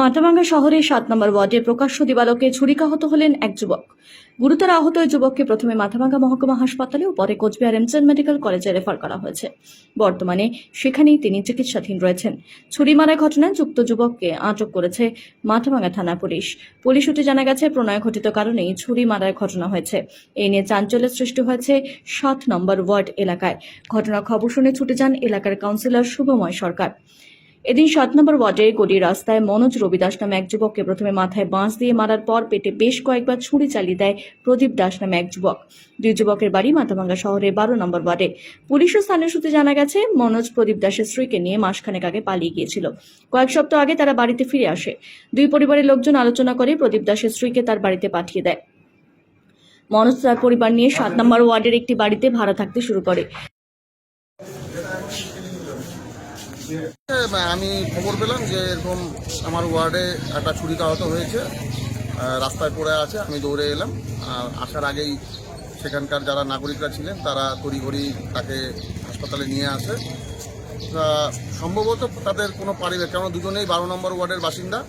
মাথাভাঙ্গা শহরের ৭ নম্বর ওয়ার্ডের প্রকাশ্য দিবালোকে ছুরিকাহত হলেন এক যুবক। গুরুতর আহত ওই যুবককে প্রথমে মাথাভাঙ্গা মহকুমা হাসপাতালে ও পরে কোচবিহার এমজেন মেডিকেল কলেজে রেফার করা হয়েছে। বর্তমানে সেখানেই তিনি চিকিৎসাধীন রয়েছেন। ছুরি মারার ঘটনায় যুক্ত যুবককে আটক করেছে মাথাভাঙ্গা থানা পুলিশ। পুলিশ সূত্রে জানা গেছে, প্রণয় ঘটিত কারণেই ছুরি মারার ঘটনা হয়েছে। এই নিয়ে চাঞ্চল্যের সৃষ্টি হয়েছে ৭ নম্বর ওয়ার্ড এলাকায়। ঘটনার খবর শুনে ছুটে যান এলাকার কাউন্সিলর শুভময় সরকার। এদিন ৭ নম্বর ওয়ার্ডের গড়ি রাস্তায় মনোজ রবিদাস নামে এক যুবককে প্রথমে মাথায় বাঁশ দিয়ে মারার পর পেটে বেশ কয়েকবার ছুরি চালিয়ে দেয় প্রদীপ দাস নামে এক যুবক। দুই যুবকের বাড়ি মাথাভাঙ্গা শহরের ১২ নম্বর ওয়ার্ডে। পুলিশ ও স্থানীয় সূত্রে জানা গেছে, মনোজ প্রদীপ দাসের স্ত্রীকে নিয়ে মাসখানেক আগে পালিয়ে গিয়েছিল। কয়েক সপ্তাহ আগে তারা বাড়িতে ফিরে আসে। দুই পরিবারের লোকজন আলোচনা করে প্রদীপ দাসের স্ত্রীকে তার বাড়িতে পাঠিয়ে দেয়। মনোজ তার পরিবার নিয়ে ৭ নম্বর ওয়ার্ডের একটি বাড়িতে ভাড়া থাকতে শুরু করে। আমি খবর পেলাম যে এরকম আমার ওয়ার্ডে একটা ছুরিকাহত হয়েছে, রাস্তায় পড়ে আছে। আমি দৌড়ে এলাম। আসার আগেই সেখানকার যারা নাগরিকরা ছিলেন তারা তড়িঘড়ি তাকে হাসপাতালে নিয়ে আসে। সম্ভবত তাদের কোনো পারিবারিক, কেন দুজনেই ১২ নম্বর ওয়ার্ডের বাসিন্দা।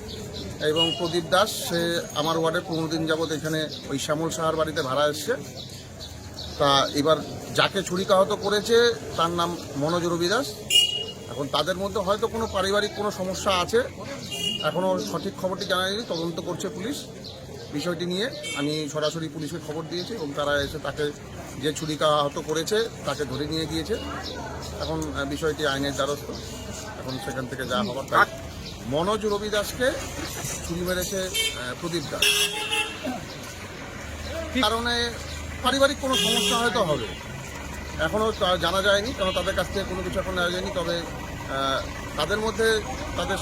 এবং প্রদীপ দাস, সে আমার ওয়ার্ডে ১৫ দিন যাবৎ এখানে ওই শ্যামল সাহার বাড়িতে ভাড়া এসছে। তা এবার যাকে ছুরিকাহত করেছে তার নাম মনোজ রবিদাস। এখন তাদের মধ্যে হয়তো কোনো পারিবারিক কোনো সমস্যা আছে, এখনও সঠিক খবরটি জানা যায়নি। তদন্ত করছে পুলিশ বিষয়টি নিয়ে। আমি সরাসরি পুলিশকে খবর দিয়েছি এবং তারা এসে তাকে, যে ছুরিকাহত করেছে তাকে ধরে নিয়ে গিয়েছে। এখন বিষয়টি আইনের দ্বারস্থ। এখন সেখান থেকে যা হবার তাই। মনোজ রবিদাসকে ছুরি মেরেছে প্রদীপ দাস। কারণে পারিবারিক কোনো সমস্যা হয়তো হবে, এখনও জানা যায়নি, কারণ তাদের কাছ থেকে কোনো কিছু এখন নেওয়া যায়নি। তবে তাদের মধ্যে তাদের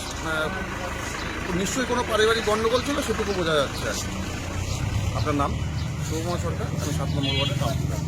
নিশ্চয়ই কোনো পারিবারিক গণ্ডগোল ছিল, সেটুকু বোঝা যাচ্ছে। আপনার নাম? শুভময় সরকার, আমি ৭ নম্বর ওয়ার্ডে কাউন্সিলর।